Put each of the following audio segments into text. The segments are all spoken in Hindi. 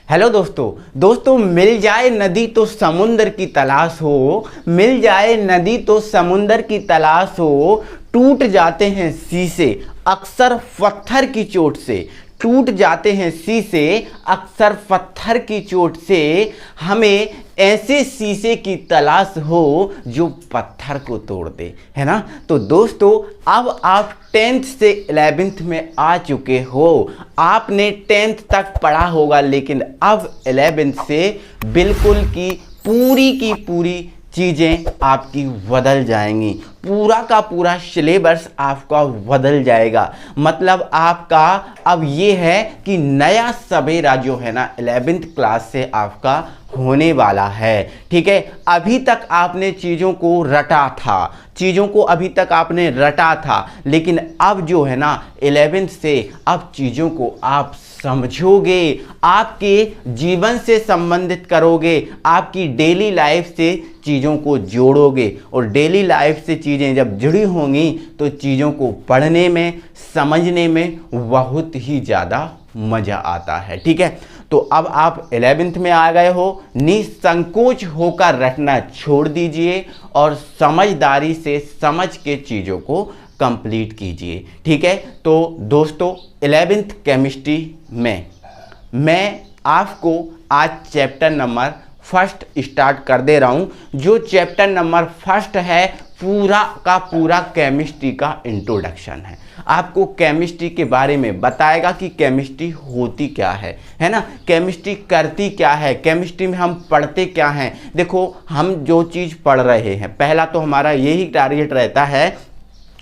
हेलो दोस्तों मिल जाए नदी तो समुंदर की तलाश हो, मिल जाए नदी तो समुंदर की तलाश हो। टूट जाते हैं शीशे अक्सर पत्थर की चोट से, टूट जाते हैं शीशे अक्सर पत्थर की चोट से। हमें ऐसे शीशे की तलाश हो जो पत्थर को तोड़ दे, है ना। तो दोस्तों अब आप 10th से 11th में आ चुके हो। आपने 10th तक पढ़ा होगा, लेकिन अब 11th से बिल्कुल की पूरी चीज़ें आपकी बदल जाएंगी। पूरा का पूरा सिलेबस आपका बदल जाएगा। मतलब आपका अब ये है कि नया सवेरा जो है ना 11th क्लास से आपका होने वाला है। ठीक है, अभी तक आपने चीज़ों को रटा था, लेकिन अब जो है ना 11th से अब चीज़ों को आप समझोगे, आपके जीवन से संबंधित करोगे, आपकी डेली लाइफ से चीज़ों को जोड़ोगे। और डेली लाइफ से चीज़ें जब जुड़ी होंगी तो चीज़ों को पढ़ने में, समझने में बहुत ही ज़्यादा मज़ा आता है। ठीक है, तो अब आप 11th में आ गए हो, निसंकोच होकर रटना छोड़ दीजिए और समझदारी से समझ के चीज़ों को कंप्लीट कीजिए। ठीक है, तो दोस्तों 11th केमिस्ट्री में मैं आपको आज चैप्टर नंबर 1 स्टार्ट कर दे रहा हूँ। जो चैप्टर नंबर 1 है पूरा का पूरा केमिस्ट्री का इंट्रोडक्शन है। आपको केमिस्ट्री के बारे में बताएगा कि केमिस्ट्री होती क्या है ना, केमिस्ट्री करती क्या है, केमिस्ट्री में हम पढ़ते क्या हैं। देखो हम जो चीज़ पढ़ रहे हैं, पहला तो हमारा यही टारगेट रहता है,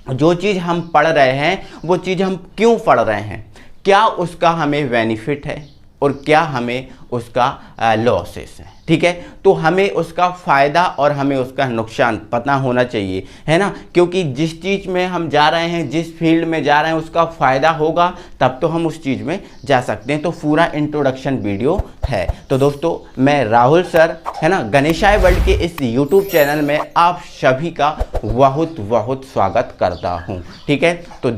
जो चीज़ हम पढ़ रहे हैं वो चीज़ हम क्यों पढ़ रहे हैं, क्या उसका हमें बेनिफिट है और क्या हमें उसका लॉसेस है। ठीक है, तो हमें उसका फ़ायदा और हमें उसका नुकसान पता होना चाहिए, है ना। क्योंकि जिस चीज़ में हम जा रहे हैं, जिस फील्ड में जा रहे हैं, उसका फ़ायदा होगा तब तो हम उस चीज़ में जा सकते हैं। तो पूरा इंट्रोडक्शन वीडियो है। तो दोस्तों मैं राहुल सर, है ना, गणेशाय वर्ल्ड के इस यूट्यूब चैनल में आप सभी का बहुत बहुत स्वागत करता हूँ। ठीक है, तो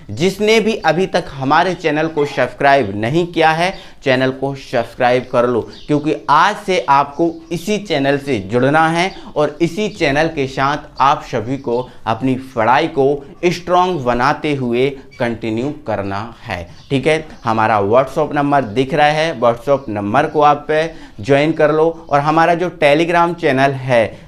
जिसने भी अभी तक हमारे चैनल को सब्सक्राइब नहीं किया है, चैनल को सब्सक्राइब कर लो, क्योंकि आज से आपको इसी चैनल से जुड़ना है और इसी चैनल के साथ आप सभी को अपनी पढ़ाई को स्ट्रॉन्ग बनाते हुए कंटिन्यू करना है। ठीक है, हमारा व्हाट्सएप नंबर दिख रहा है, व्हाट्सएप नंबर को आप ज्वाइन कर लो। और हमारा जो टेलीग्राम चैनल है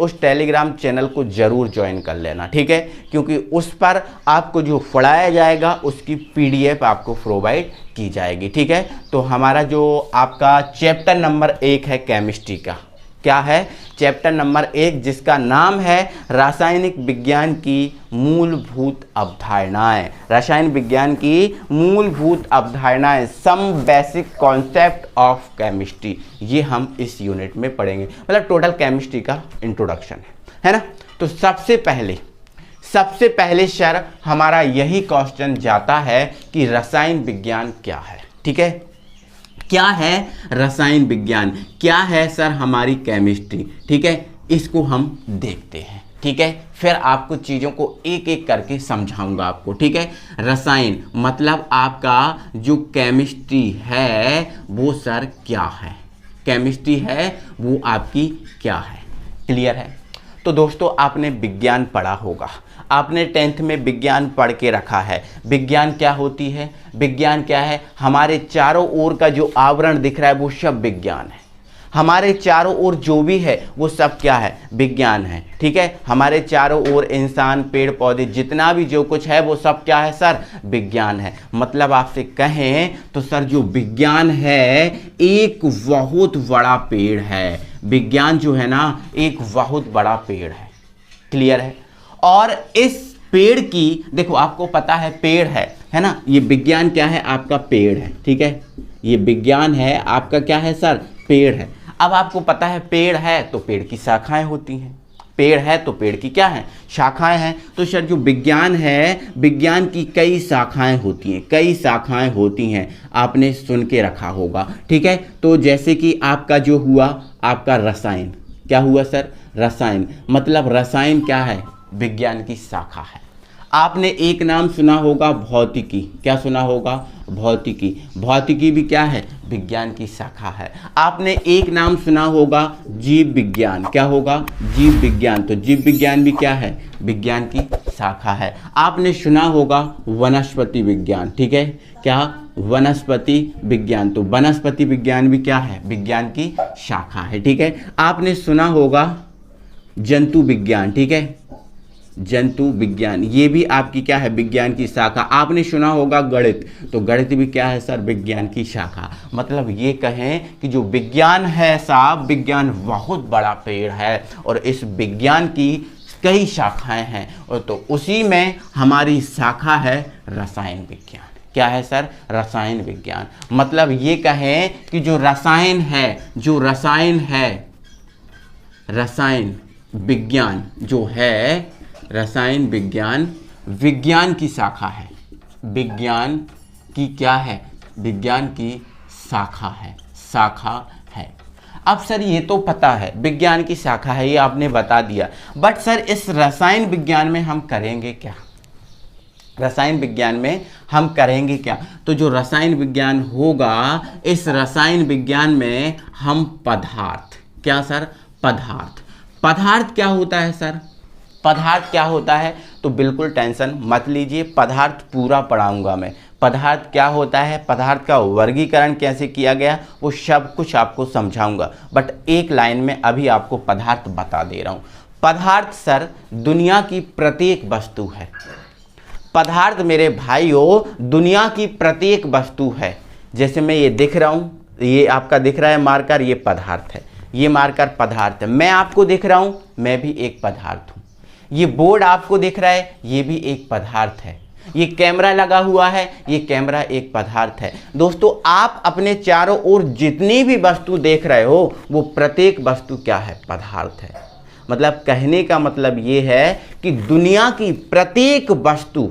उस टेलीग्राम चैनल को ज़रूर ज्वाइन कर लेना। ठीक है, क्योंकि उस पर आपको जो पढ़ाया जाएगा उसकी PDF आपको प्रोवाइड की जाएगी। ठीक है, तो हमारा जो आपका चैप्टर नंबर 1 है केमिस्ट्री का, क्या है चैप्टर नंबर 1, जिसका नाम है रासायनिक विज्ञान की मूलभूत अवधारणाएं। रसायन विज्ञान की मूलभूत अवधारणाएं, some basic concept of chemistry, ये हम इस यूनिट में पढ़ेंगे। मतलब टोटल केमिस्ट्री का इंट्रोडक्शन है ना। तो सबसे पहले सर हमारा यही क्वेश्चन जाता है कि रसायन विज्ञान क्या है। ठीक है, क्या है रसायन विज्ञान, क्या है सर हमारी केमिस्ट्री। ठीक है, इसको हम देखते हैं। ठीक है, फिर आपको चीज़ों को एक एक करके समझाऊंगा आपको। ठीक है, रसायन मतलब आपका जो केमिस्ट्री है वो सर क्या है, केमिस्ट्री है वो आपकी क्या है। क्लियर है। तो दोस्तों आपने विज्ञान पढ़ा होगा, आपने 10th में विज्ञान पढ़ के रखा है। विज्ञान क्या होती है, विज्ञान क्या है, हमारे चारों ओर का जो आवरण दिख रहा है वो सब विज्ञान है। हमारे चारों ओर जो भी है वो सब क्या है, विज्ञान है। ठीक है, हमारे चारों ओर इंसान, पेड़ पौधे, जितना भी जो कुछ है वो सब क्या है सर, विज्ञान है। मतलब आपसे कहें तो सर जो विज्ञान है एक बहुत बड़ा पेड़ है। विज्ञान जो है ना एक बहुत बड़ा पेड़ है। क्लियर है। और इस पेड़ की, देखो आपको पता है पेड़ है ना, ये विज्ञान क्या है आपका पेड़ है। ठीक है, ये विज्ञान है आपका क्या है सर, पेड़ है। अब आपको पता है पेड़ है तो पेड़ की शाखाएं होती हैं, पेड़ है तो पेड़ की क्या है, शाखाएं हैं। तो सर जो विज्ञान है, विज्ञान की कई शाखाएं होती हैं, आपने सुन के रखा होगा। ठीक है, तो जैसे कि आपका जो हुआ आपका रसायन, क्या हुआ सर, रसायन मतलब रसायन क्या है, विज्ञान की शाखा है। आपने एक नाम सुना होगा भौतिकी। क्या सुना होगा? भौतिकी। भौतिकी भी क्या है? विज्ञान की शाखा है। आपने एक नाम सुना होगा जीव विज्ञान। क्या होगा? जीव विज्ञान। तो जीव विज्ञान भी क्या है? विज्ञान की शाखा है। आपने सुना होगा वनस्पति विज्ञान। ठीक है, क्या? वनस्पति विज्ञान। तो वनस्पति विज्ञान भी क्या है? विज्ञान की शाखा है। ठीक है, आपने सुना होगा जंतु विज्ञान। ठीक है, जंतु विज्ञान, ये भी आपकी क्या है? विज्ञान की शाखा। आपने सुना होगा गणित। तो गणित भी क्या है सर? विज्ञान की शाखा। मतलब ये कहें कि जो विज्ञान है साहब, विज्ञान बहुत बड़ा पेड़ है और इस विज्ञान की कई शाखाएं हैं, और तो उसी में हमारी शाखा है रसायन विज्ञान। क्या है सर? रसायन विज्ञान। मतलब ये कहें कि जो रसायन है, जो रसायन है, रसायन विज्ञान जो है, रसायन विज्ञान विज्ञान की शाखा है। विज्ञान की क्या है? विज्ञान की शाखा है, शाखा है। अब सर ये तो पता है विज्ञान की शाखा है, ये आपने बता दिया, बट सर इस रसायन विज्ञान में हम करेंगे क्या? रसायन विज्ञान में हम करेंगे क्या? तो जो रसायन विज्ञान होगा, इस रसायन विज्ञान में हम पदार्थ, क्या सर? पदार्थ। पदार्थ क्या होता है सर? पदार्थ क्या होता है? तो बिल्कुल टेंशन मत लीजिए, पदार्थ पूरा पढ़ाऊंगा मैं। पदार्थ क्या होता है, पदार्थ का वर्गीकरण कैसे किया गया, वो सब कुछ आपको समझाऊंगा, बट एक लाइन में अभी आपको पदार्थ बता दे रहा हूँ। पदार्थ सर दुनिया की प्रत्येक वस्तु है। पदार्थ मेरे भाइयों दुनिया की प्रत्येक वस्तु है। जैसे मैं ये दिख रहा हूँ, ये आपका दिख रहा है मार्कर, ये पदार्थ है, ये मार्कर पदार्थ है। मैं आपको दिख रहा हूँ, मैं भी एक पदार्थ हूँ। ये बोर्ड आपको दिख रहा है, ये भी एक पदार्थ है। ये कैमरा लगा हुआ है, ये कैमरा एक पदार्थ है। दोस्तों आप अपने चारों ओर जितनी भी वस्तु देख रहे हो, वो प्रत्येक वस्तु क्या है? पदार्थ है। मतलब कहने का मतलब ये है कि दुनिया की प्रत्येक वस्तु,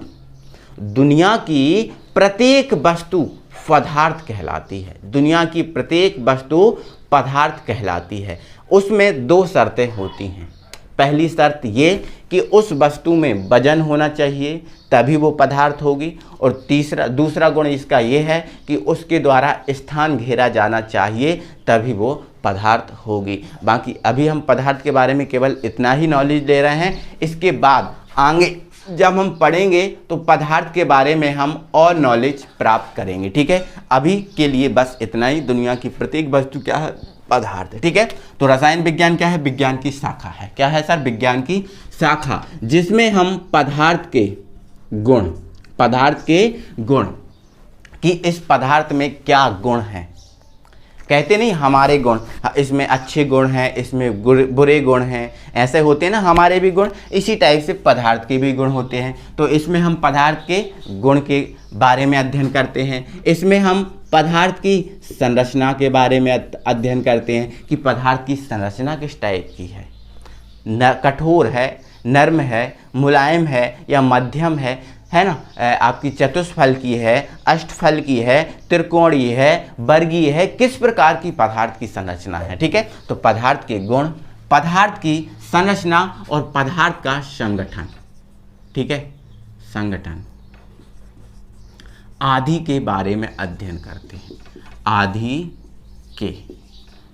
दुनिया की प्रत्येक वस्तु पदार्थ कहलाती है। दुनिया की प्रत्येक वस्तु पदार्थ कहलाती है। उसमें दो शर्तें होती हैं। पहली शर्त ये कि उस वस्तु में वजन होना चाहिए, तभी वो पदार्थ होगी। और दूसरा गुण इसका ये है कि उसके द्वारा स्थान घेरा जाना चाहिए, तभी वो पदार्थ होगी। बाकी अभी हम पदार्थ के बारे में केवल इतना ही नॉलेज ले रहे हैं। इसके बाद आगे जब हम पढ़ेंगे तो पदार्थ के बारे में हम और नॉलेज प्राप्त करेंगे। ठीक है, अभी के लिए बस इतना ही। दुनिया की प्रत्येक वस्तु क्या है? पदार्थ है। ठीक है, तो रसायन विज्ञान क्या है? विज्ञान की शाखा है। क्या है सर? विज्ञान की शाखा, जिसमें हम पदार्थ के गुण, पदार्थ के गुण कि इस पदार्थ में क्या गुण हैं, कहते नहीं हमारे गुण, इसमें अच्छे गुण हैं, इसमें बुरे गुण हैं, ऐसे होते हैं ना हमारे भी गुण, इसी टाइप से पदार्थ के भी गुण होते हैं। तो इसमें हम पदार्थ के गुण के बारे में अध्ययन करते हैं। इसमें हम पदार्थ की संरचना के बारे में अध्ययन करते हैं कि पदार्थ की संरचना किस टाइप की है, कठोर है, नर्म है, मुलायम है या मध्यम है ना, आपकी चतुष्फल की है, अष्टफल की है, त्रिकोणीय है, वर्गीय है, किस प्रकार की पदार्थ की संरचना है। ठीक है, तो पदार्थ के गुण, पदार्थ की संरचना और पदार्थ का संगठन। ठीक है, संगठन आदि के बारे में अध्ययन करते हैं। आदि के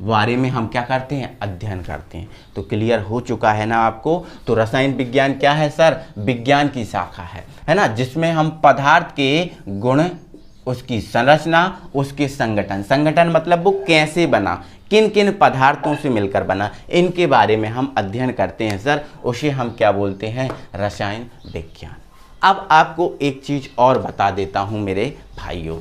बारे में हम क्या करते हैं? अध्ययन करते हैं। तो क्लियर हो चुका है ना आपको? तो रसायन विज्ञान क्या है सर? विज्ञान की शाखा है ना, जिसमें हम पदार्थ के गुण, उसकी संरचना, उसके संगठन, संगठन मतलब वो कैसे बना, किन किन पदार्थों से मिलकर बना, इनके बारे में हम अध्ययन करते हैं सर। उसे हम क्या बोलते हैं? रसायन विज्ञान। अब आपको एक चीज और बता देता हूं मेरे भाइयों।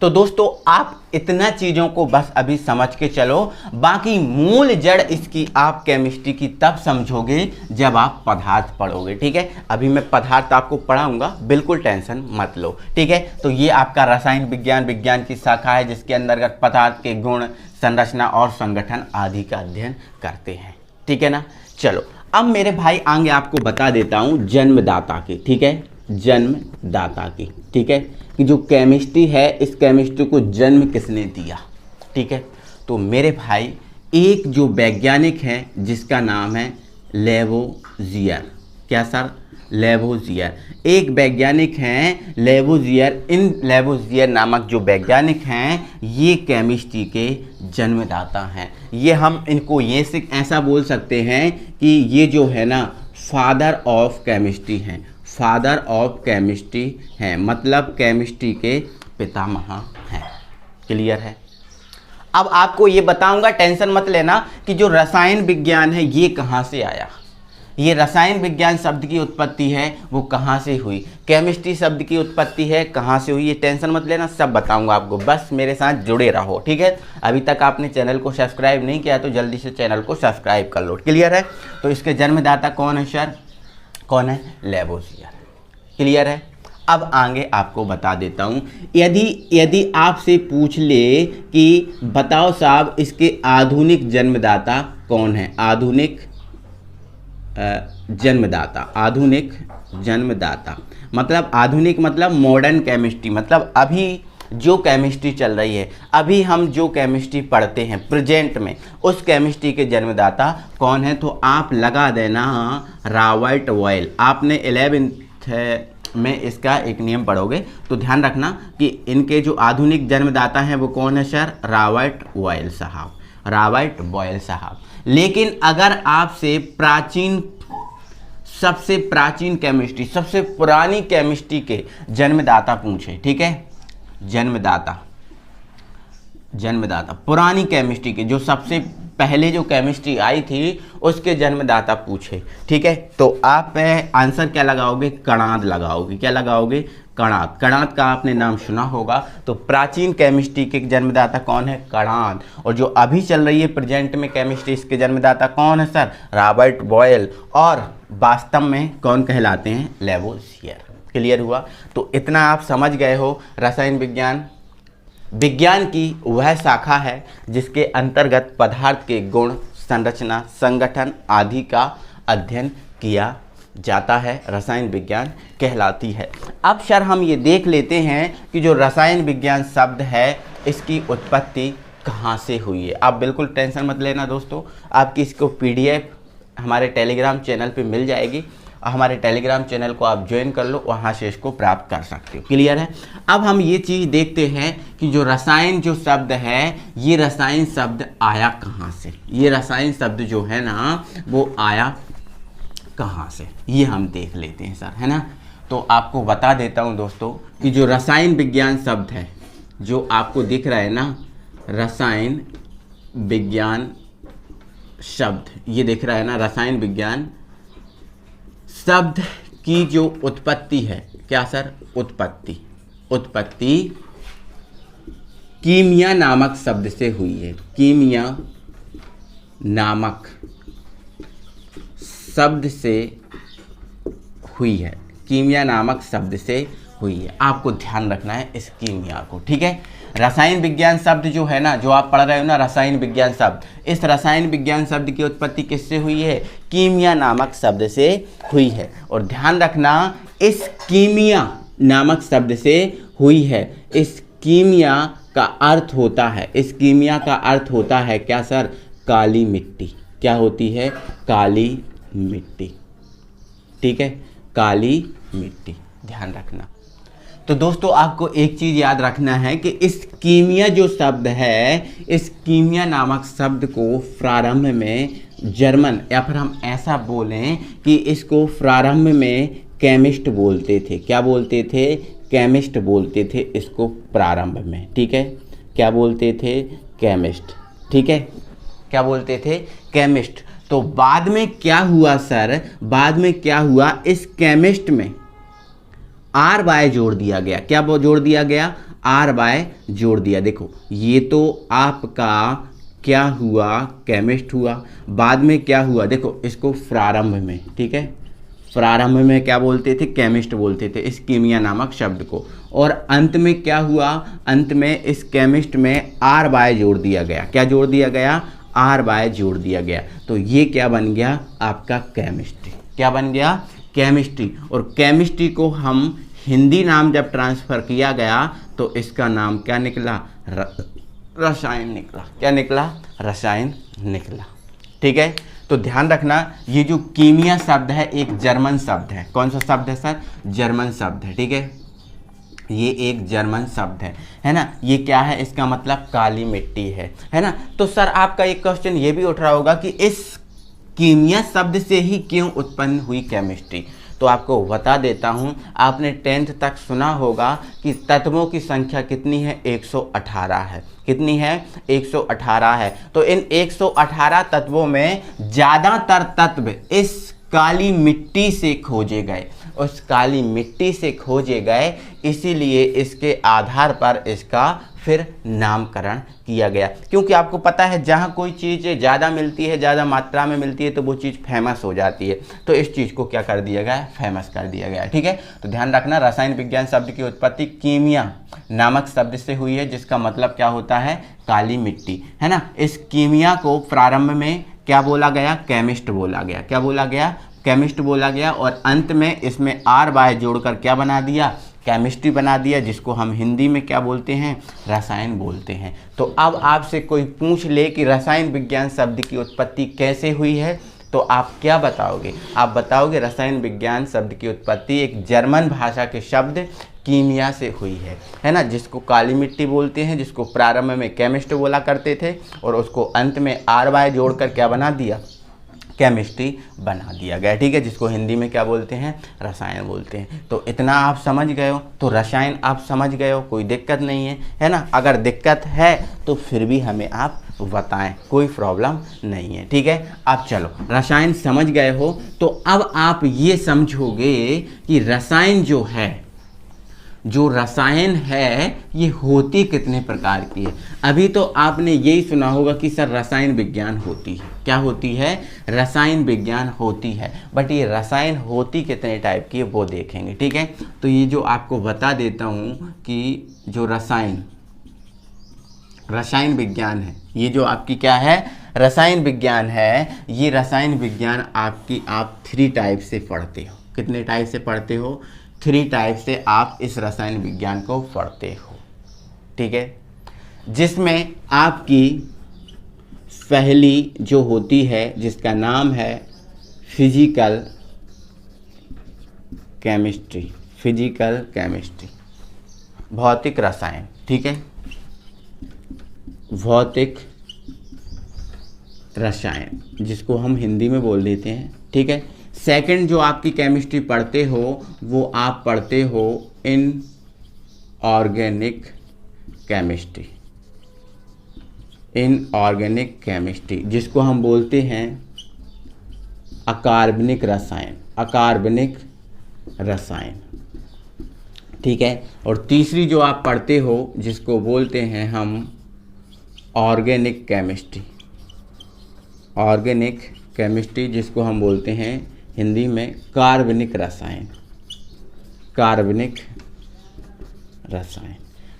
तो दोस्तों आप इतना चीज़ों को बस अभी समझ के चलो, बाकी मूल जड़ इसकी आप केमिस्ट्री की तब समझोगे जब आप पदार्थ पढ़ोगे। ठीक है, अभी मैं पदार्थ आपको पढ़ाऊंगा, बिल्कुल टेंशन मत लो। ठीक है, तो ये आपका रसायन विज्ञान विज्ञान की शाखा है, जिसके अंतर्गत पदार्थ के गुण, संरचना और संगठन आदि का अध्ययन करते हैं। ठीक है ना, चलो अब मेरे भाई आगे आपको बता देता हूँ जन्मदाता की। ठीक है, जन्मदाता की। ठीक है, कि जो केमिस्ट्री है, इस केमिस्ट्री को जन्म किसने दिया। ठीक है, तो मेरे भाई एक जो वैज्ञानिक है जिसका नाम है लेवोजियर। क्या सर? लेवोजियर। एक वैज्ञानिक हैं लेवोजियर। इन लेवोजियर नामक जो वैज्ञानिक हैं ये केमिस्ट्री के जन्मदाता हैं। ये हम इनको ये से ऐसा बोल सकते हैं कि ये जो है ना फादर ऑफ केमिस्ट्री हैं। फादर ऑफ केमिस्ट्री हैं, मतलब केमिस्ट्री के पितामह हैं। क्लियर है। अब आपको ये बताऊंगा, टेंशन मत लेना कि जो रसायन विज्ञान है ये कहाँ से आया। ये रसायन विज्ञान शब्द की उत्पत्ति है वो कहाँ से हुई, केमिस्ट्री शब्द की उत्पत्ति है कहाँ से हुई, ये टेंशन मत लेना, सब बताऊंगा आपको। बस मेरे साथ जुड़े रहो, ठीक है। अभी तक आपने चैनल को सब्सक्राइब नहीं किया तो जल्दी से चैनल को सब्सक्राइब कर लो। क्लियर है। तो इसके जन्मदाता कौन है सर, कौन है, लेवोजियर। क्लियर है। अब आगे आपको बता देता हूँ। यदि आपसे पूछ ले कि बताओ साहब इसके आधुनिक जन्मदाता कौन है, आधुनिक जन्मदाता, आधुनिक जन्मदाता मतलब आधुनिक मतलब मॉडर्न केमिस्ट्री, मतलब अभी जो केमिस्ट्री चल रही है, अभी हम जो केमिस्ट्री पढ़ते हैं प्रेजेंट में, उस केमिस्ट्री के जन्मदाता कौन है। तो आप लगा देना रॉबर्ट बॉयल। आपने 11th में इसका एक नियम पढ़ोगे तो ध्यान रखना कि इनके जो आधुनिक जन्मदाता हैं वो कौन है सर, रॉबर्ट बॉयल साहब, रॉबर्ट बॉयल साहब। लेकिन अगर आपसे प्राचीन, सबसे प्राचीन केमिस्ट्री, सबसे पुरानी केमिस्ट्री के जन्मदाता पूछे, ठीक है, जन्मदाता पुरानी केमिस्ट्री के, जो सबसे पहले जो केमिस्ट्री आई थी उसके जन्मदाता पूछे, ठीक है, तो आप आंसर क्या लगाओगे, कणाद लगाओगे। क्या लगाओगे, कणाद। कणाद का आपने नाम सुना होगा। तो प्राचीन केमिस्ट्री के जन्मदाता कौन है, कणाद। और जो अभी चल रही है प्रेजेंट में केमिस्ट्री, इसके जन्मदाता कौन है सर, रॉबर्ट बॉयल। और वास्तव में कौन कहलाते हैं, लेवोजियर। क्लियर हुआ। तो इतना आप समझ गए हो। रसायन विज्ञान विज्ञान की वह शाखा है जिसके अंतर्गत पदार्थ के गुण, संरचना, संगठन आदि का अध्ययन किया जाता है, रसायन विज्ञान कहलाती है। अब सर हम ये देख लेते हैं कि जो रसायन विज्ञान शब्द है इसकी उत्पत्ति कहाँ से हुई है। आप बिल्कुल टेंशन मत लेना दोस्तों, आपकी इसको PDF हमारे टेलीग्राम चैनल पे मिल जाएगी। हमारे टेलीग्राम चैनल को आप ज्वाइन कर लो, वहाँ से इसको प्राप्त कर सकते हो। क्लियर है। अब हम ये चीज़ देखते हैं कि जो रसायन जो शब्द है, ये रसायन शब्द आया कहाँ से। ये रसायन शब्द जो है ना वो आया कहाँ से, ये हम देख लेते हैं सर, है ना। तो आपको बता देता हूँ दोस्तों कि जो रसायन विज्ञान शब्द है, जो आपको दिख रहा है ना रसायन विज्ञान शब्द, ये दिख रहा है ना रसायन विज्ञान शब्द की जो उत्पत्ति है, क्या सर, उत्पत्ति कीमिया नामक शब्द से हुई है। कीमिया नामक शब्द से हुई है, कीमिया नामक शब्द से हुई है। आपको ध्यान रखना है इस कीमिया को, ठीक है। रसायन विज्ञान शब्द जो है ना, जो आप पढ़ रहे हो ना रसायन विज्ञान शब्द, इस रसायन विज्ञान शब्द की उत्पत्ति किससे हुई है, कीमिया नामक शब्द से हुई है। और ध्यान रखना इस कीमिया नामक शब्द से हुई है। इस कीमिया का अर्थ होता है, इस कीमिया का अर्थ होता है क्या सर, काली मिट्टी। क्या होती है, काली मिट्टी, ठीक है, काली मिट्टी। ध्यान रखना। तो दोस्तों आपको एक चीज़ याद रखना है कि इस कीमिया जो शब्द है, इस कीमिया नामक शब्द को प्रारंभ में जर्मन, या फिर हम ऐसा बोलें कि इसको प्रारंभ में केमिस्ट बोलते थे। क्या बोलते थे, केमिस्ट बोलते थे इसको प्रारंभ में, ठीक है। क्या बोलते थे, केमिस्ट, ठीक है, क्या बोलते थे, केमिस्ट। तो बाद में क्या हुआ सर, बाद में क्या हुआ, इस केमिस्ट में R/Y जोड़ दिया गया। क्या जोड़ दिया गया, R/Y जोड़ दिया। देखो ये तो आपका क्या हुआ, केमिस्ट हुआ। बाद में क्या हुआ, देखो इसको प्रारंभ में, ठीक है, प्रारंभ में क्या बोलते थे, केमिस्ट बोलते थे इस कीमिया नामक शब्द को। और अंत में क्या हुआ, अंत में इस केमिस्ट में R/Y जोड़ दिया गया। क्या जोड़ दिया गया, R/Y जोड़ दिया गया। तो ये क्या बन गया, आपका केमिस्ट्री। क्या बन गया, केमिस्ट्री। और केमिस्ट्री को हम हिंदी नाम जब ट्रांसफ़र किया गया तो इसका नाम क्या निकला, रसायन निकला। क्या निकला, रसायन निकला, ठीक है। तो ध्यान रखना, ये जो कीमिया शब्द है एक जर्मन शब्द है। कौन सा शब्द है सर? जर्मन शब्द है, ठीक है, ये एक जर्मन शब्द है ना। ये क्या है? इसका मतलब काली मिट्टी है ना। तो सर आपका एक क्वेश्चन ये भी उठ रहा होगा कि इस कीमिया शब्द से ही क्यों उत्पन्न हुई केमिस्ट्री। तो आपको बता देता हूँ, आपने 10th तक सुना होगा कि तत्वों की संख्या कितनी है? 118 है। कितनी है? 118 है। तो इन 118 तत्वों में ज़्यादातर तत्व इस काली मिट्टी से खोजे गए, उस काली मिट्टी से खोजे गए, इसीलिए इसके आधार पर इसका फिर नामकरण किया गया। क्योंकि आपको पता है जहाँ कोई चीज़ ज़्यादा मिलती है, ज़्यादा मात्रा में मिलती है, तो वो चीज़ फेमस हो जाती है। तो इस चीज़ को क्या कर दिया गया? फेमस कर दिया गया, ठीक है। तो ध्यान रखना, रसायन विज्ञान शब्द की उत्पत्ति कीमिया नामक शब्द से हुई है, जिसका मतलब क्या होता है? काली मिट्टी, है ना। इस कीमिया को प्रारंभ में क्या बोला गया? केमिस्ट बोला गया। क्या बोला गया? केमिस्ट बोला गया। और अंत में इसमें RY जोड़कर क्या बना दिया? केमिस्ट्री बना दिया, जिसको हम हिंदी में क्या बोलते हैं? रसायन बोलते हैं। तो अब आपसे कोई पूछ ले कि रसायन विज्ञान शब्द की उत्पत्ति कैसे हुई है, तो आप क्या बताओगे? आप बताओगे रसायन विज्ञान शब्द की उत्पत्ति एक जर्मन भाषा के शब्द कीमिया से हुई है ना, जिसको काली मिट्टी बोलते हैं, जिसको प्रारंभ में केमिस्ट बोला करते थे और उसको अंत में RY जोड़कर क्या बना दिया? केमिस्ट्री बना दिया गया, ठीक है, जिसको हिंदी में क्या बोलते हैं? रसायन बोलते हैं। तो इतना आप समझ गए हो, तो रसायन आप समझ गए हो, कोई दिक्कत नहीं है ना। अगर दिक्कत है तो फिर भी हमें आप बताएं, कोई प्रॉब्लम नहीं है, ठीक है। अब चलो, रसायन समझ गए हो तो अब आप ये समझोगे कि रसायन जो रसायन है ये होती कितने प्रकार की है। अभी तो आपने यही सुना होगा कि सर रसायन विज्ञान होती है। क्या होती है? रसायन विज्ञान होती है, बट ये रसायन होती कितने टाइप की है वो देखेंगे, ठीक है। तो ये जो आपको बता देता हूँ कि जो रसायन विज्ञान है, ये जो आपकी क्या है? रसायन विज्ञान है। ये रसायन विज्ञान आपकी आप 3 टाइप से पढ़ते हो। कितने टाइप से पढ़ते हो? 3 टाइप से आप इस रसायन विज्ञान को पढ़ते हो, ठीक है। जिसमें आपकी पहली जो होती है, जिसका नाम है फिजिकल केमिस्ट्री, भौतिक रसायन, ठीक है, भौतिक रसायन, जिसको हम हिंदी में बोल देते हैं, ठीक है। सेकंड जो आपकी केमिस्ट्री पढ़ते हो वो आप पढ़ते हो इनऑर्गेनिक केमिस्ट्री, जिसको हम बोलते हैं अकार्बनिक रसायन, ठीक है। और तीसरी जो आप पढ़ते हो जिसको बोलते हैं हम ऑर्गेनिक केमिस्ट्री, जिसको हम बोलते हैं हिंदी में कार्बनिक रसायन।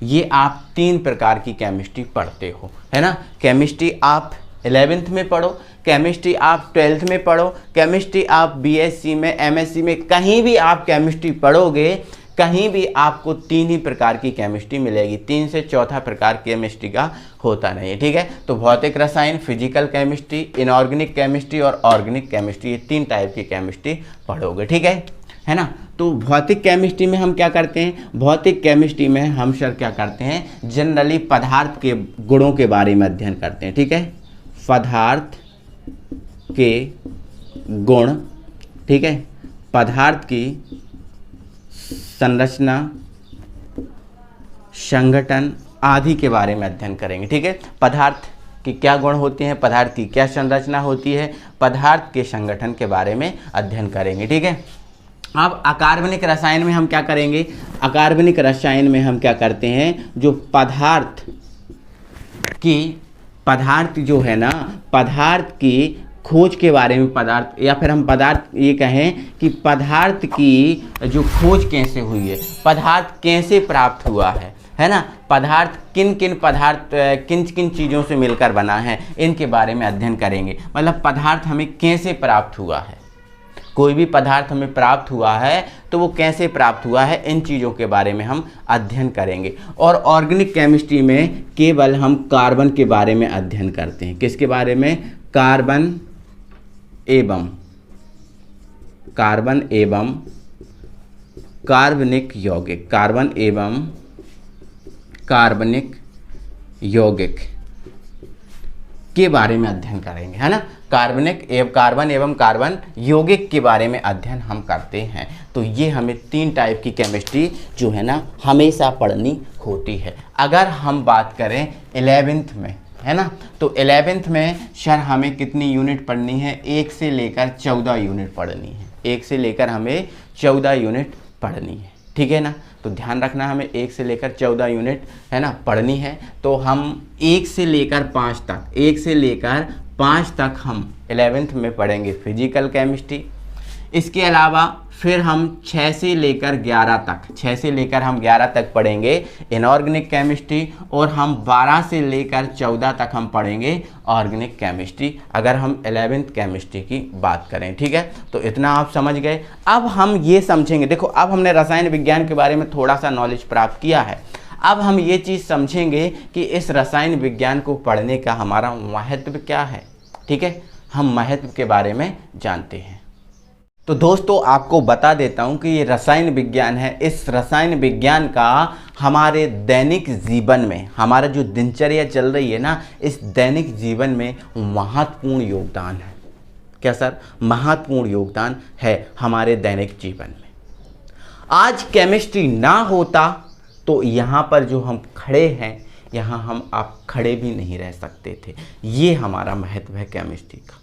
ये आप 3 प्रकार की केमिस्ट्री पढ़ते हो, है ना। केमिस्ट्री आप 11th में पढ़ो, केमिस्ट्री आप 12th में पढ़ो, केमिस्ट्री आप BSc में, MSc में, कहीं भी आप केमिस्ट्री पढ़ोगे, कहीं भी आपको 3 ही प्रकार की केमिस्ट्री मिलेगी। 3 से चौथा प्रकार केमिस्ट्री का होता नहीं है, ठीक है। तो भौतिक रसायन, फिजिकल केमिस्ट्री, इनऑर्गेनिक केमिस्ट्री और ऑर्गेनिक केमिस्ट्री, ये 3 टाइप की केमिस्ट्री पढ़ोगे, ठीक है ना। तो भौतिक केमिस्ट्री में हम क्या करते हैं? भौतिक केमिस्ट्री में हम सर क्या करते हैं? जनरली पदार्थ के गुणों के बारे में अध्ययन करते हैं, ठीक है, पदार्थ के गुण, ठीक है, पदार्थ की संरचना, संगठन आदि के बारे में अध्ययन करेंगे, ठीक है। पदार्थ की क्या गुण होते हैं, पदार्थ की क्या संरचना होती है, पदार्थ के संगठन के बारे में अध्ययन करेंगे, ठीक है। अब अकार्बनिक रसायन में हम क्या करेंगे? अकार्बनिक रसायन में हम क्या करते हैं? जो पदार्थ जो है ना, पदार्थ की खोज के बारे में, पदार्थ या फिर हम पदार्थ ये कहें कि पदार्थ की जो खोज कैसे हुई है, पदार्थ कैसे प्राप्त हुआ है ना, पदार्थ किन किन चीज़ों से मिलकर बना है, इनके बारे में अध्ययन करेंगे। मतलब पदार्थ हमें कैसे प्राप्त हुआ है, कोई भी पदार्थ हमें प्राप्त हुआ है तो वो कैसे प्राप्त हुआ है, इन चीज़ों के बारे में हम अध्ययन करेंगे। और ऑर्गेनिक केमिस्ट्री में केवल हम कार्बन के बारे में अध्ययन करते हैं। किसके बारे में? कार्बन एवं कार्बन एवं कार्बनिक यौगिक, कार्बन एवं कार्बनिक यौगिक के बारे में अध्ययन करेंगे, है ना। कार्बन एवं कार्बन यौगिक के बारे में अध्ययन हम करते हैं। तो ये हमें 3 टाइप की केमिस्ट्री जो है ना हमेशा पढ़नी होती है। अगर हम बात करें 11th में, है ना, तो 11th में सर हमें कितनी यूनिट पढ़नी है? 1 से लेकर 14 यूनिट पढ़नी है। 1 से लेकर हमें 14 यूनिट पढ़नी है, ठीक है ना। तो ध्यान रखना, हमें 1 से लेकर 14 यूनिट है ना पढ़नी है। तो हम 1 से लेकर 5 तक, 1 से लेकर 5 तक हम 11th में पढ़ेंगे फिजिकल केमिस्ट्री। इसके अलावा फिर हम 6 से लेकर 11 तक, 6 से लेकर हम 11 तक पढ़ेंगे इनऑर्गेनिक केमिस्ट्री, और हम 12 से लेकर 14 तक हम पढ़ेंगे ऑर्गेनिक केमिस्ट्री, अगर हम 11th केमिस्ट्री की बात करें, ठीक है। तो इतना आप समझ गए। अब हम ये समझेंगे, देखो अब हमने रसायन विज्ञान के बारे में थोड़ा सा नॉलेज प्राप्त किया है। अब हम ये चीज़ समझेंगे कि इस रसायन विज्ञान को पढ़ने का हमारा महत्व क्या है, ठीक है। हम महत्व के बारे में जानते हैं। तो दोस्तों आपको बता देता हूं कि ये रसायन विज्ञान है। इस रसायन विज्ञान का हमारे दैनिक जीवन में, हमारा जो दिनचर्या चल रही है ना, इस दैनिक जीवन में महत्वपूर्ण योगदान है। क्या सर? महत्वपूर्ण योगदान है हमारे दैनिक जीवन में। आज केमिस्ट्री ना होता तो यहाँ पर जो हम खड़े हैं, यहाँ हम आप खड़े भी नहीं रह सकते थे। ये हमारा महत्व है केमिस्ट्री का।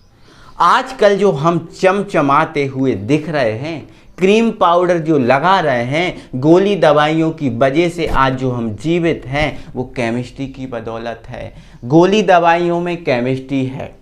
आजकल जो हम चमचमाते हुए दिख रहे हैं, क्रीम पाउडर जो लगा रहे हैं, गोली दवाइयों की वजह से आज जो हम जीवित हैं, वो केमिस्ट्री की बदौलत है। गोली दवाइयों में केमिस्ट्री है,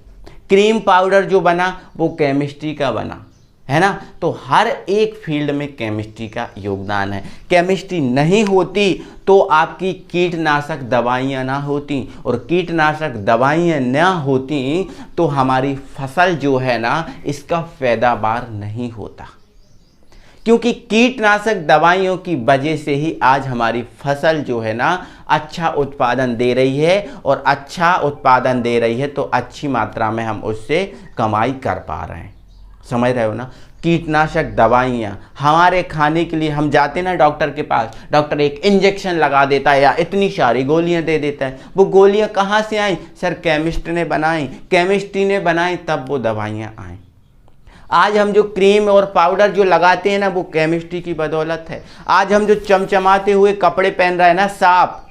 क्रीम पाउडर जो बना वो केमिस्ट्री का बना, है ना। तो हर एक फील्ड में केमिस्ट्री का योगदान है। केमिस्ट्री नहीं होती तो आपकी कीटनाशक दवाइयाँ ना होती, और कीटनाशक दवाइयाँ ना होती तो हमारी फसल जो है ना, इसका पैदावार नहीं होता, क्योंकि कीटनाशक दवाइयों की वजह से ही आज हमारी फसल जो है ना अच्छा उत्पादन दे रही है, और अच्छा उत्पादन दे रही है तो अच्छी मात्रा में हम उससे कमाई कर पा रहे हैं। समझ रहे हो ना। कीटनाशक दवाइयाँ हमारे खाने के लिए, हम जाते ना डॉक्टर के पास, डॉक्टर एक इंजेक्शन लगा देता है या इतनी सारी गोलियाँ दे देता है। वो गोलियाँ कहाँ से आई? सर केमिस्ट ने बनाई, केमिस्ट्री ने बनाई, तब वो दवाइयाँ आई। आज हम जो क्रीम और पाउडर जो लगाते हैं ना, वो केमिस्ट्री की बदौलत है। आज हम जो चमचमाते हुए कपड़े पहन रहे हैं ना, साफ,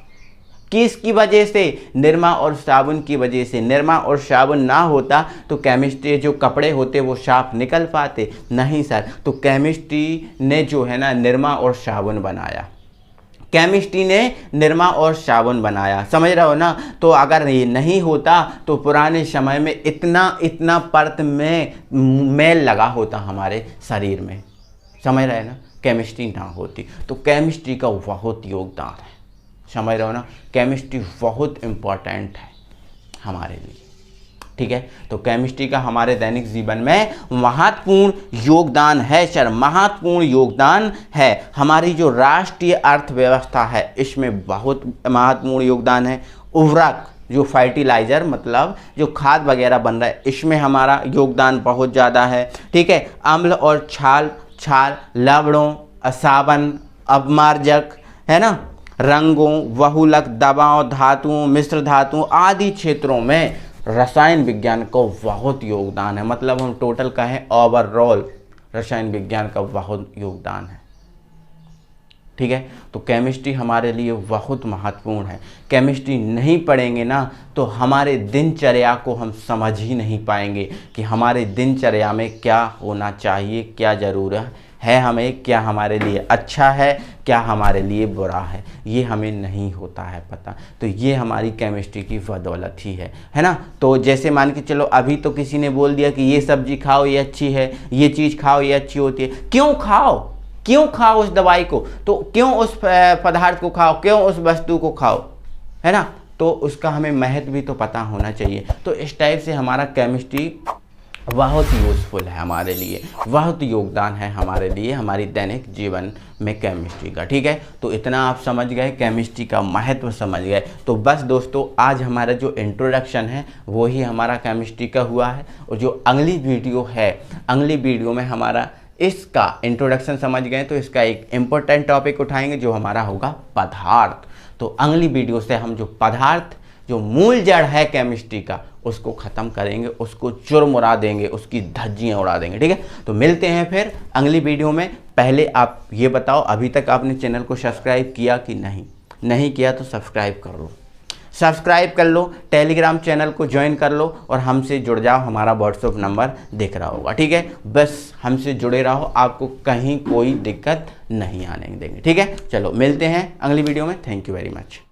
किसकी वजह से? निरमा और साबुन की वजह से। निरमा और साबुन ना होता तो केमिस्ट्री जो कपड़े होते वो साफ निकल पाते? नहीं सर। तो केमिस्ट्री ने जो है ना निरमा और साबुन बनाया, केमिस्ट्री ने निरमा और साबुन बनाया। समझ रहे हो ना। तो अगर ये नहीं होता तो पुराने समय में इतना परत में मैल लगा होता हमारे शरीर में। समझ रहे ना। केमिस्ट्री ना होती तो केमिस्ट्री का बहुत योगदान है। समझ रहे हो ना। केमिस्ट्री बहुत इम्पोर्टेंट है हमारे लिए, ठीक है। तो केमिस्ट्री का हमारे दैनिक जीवन में महत्वपूर्ण योगदान है सर, महत्वपूर्ण योगदान है। हमारी जो राष्ट्रीय अर्थव्यवस्था है इसमें बहुत महत्वपूर्ण योगदान है। उर्वरक जो फर्टिलाइजर मतलब जो खाद वगैरह बन रहा है, इसमें हमारा योगदान बहुत ज़्यादा है, ठीक है। अम्ल और क्षार, लवणों, साबन, अपमार्जक, है ना, रंगों, बहुलक, दवाओं, धातुओं, मिश्र धातुओं आदि क्षेत्रों में रसायन विज्ञान का बहुत योगदान है। मतलब हम टोटल कहें ओवरऑल रसायन विज्ञान का बहुत योगदान है, ठीक है। तो केमिस्ट्री हमारे लिए बहुत महत्वपूर्ण है। केमिस्ट्री नहीं पढ़ेंगे ना तो हमारे दिनचर्या को हम समझ ही नहीं पाएंगे कि हमारे दिनचर्या में क्या होना चाहिए, क्या ज़रूरत है हमें, क्या हमारे लिए अच्छा है, क्या हमारे लिए बुरा है, ये हमें नहीं होता है पता। तो ये हमारी केमिस्ट्री की बदौलत ही है ना। तो जैसे मान के चलो अभी तो किसी ने बोल दिया कि ये सब्जी खाओ ये अच्छी है, ये चीज़ खाओ ये अच्छी होती है। क्यों खाओ उस दवाई को, तो क्यों उस पदार्थ को खाओ, क्यों उस वस्तु को खाओ, है ना। तो उसका हमें महत्व भी तो पता होना चाहिए। तो इस टाइप से हमारा केमिस्ट्री बहुत यूज़फुल है हमारे लिए, बहुत योगदान है हमारे लिए हमारी दैनिक जीवन में केमिस्ट्री का। ठीक है, तो इतना आप समझ गए, केमिस्ट्री का महत्व समझ गए। तो बस दोस्तों, आज हमारा जो इंट्रोडक्शन है वो ही हमारा केमिस्ट्री का हुआ है, और जो अगली वीडियो है, अगली वीडियो में हमारा इसका इंट्रोडक्शन समझ गए तो इसका एक इम्पोर्टेंट टॉपिक उठाएंगे जो हमारा होगा पदार्थ। तो अगली वीडियो से हम जो पदार्थ, जो मूल जड़ है केमिस्ट्री का, उसको ख़त्म करेंगे, उसको चुरमुरा देंगे, उसकी धज्जियाँ उड़ा देंगे। ठीक है, तो मिलते हैं फिर अगली वीडियो में। पहले आप ये बताओ, अभी तक आपने चैनल को सब्सक्राइब किया कि नहीं किया तो सब्सक्राइब कर लो, सब्सक्राइब कर लो, टेलीग्राम चैनल को ज्वाइन कर लो और हमसे जुड़ जाओ। हमारा व्हाट्सएप नंबर दिख रहा होगा। ठीक है, बस हमसे जुड़े रहो, आपको कहीं कोई दिक्कत नहीं आने देंगे। ठीक है, चलो मिलते हैं अगली वीडियो में। Thank you very much.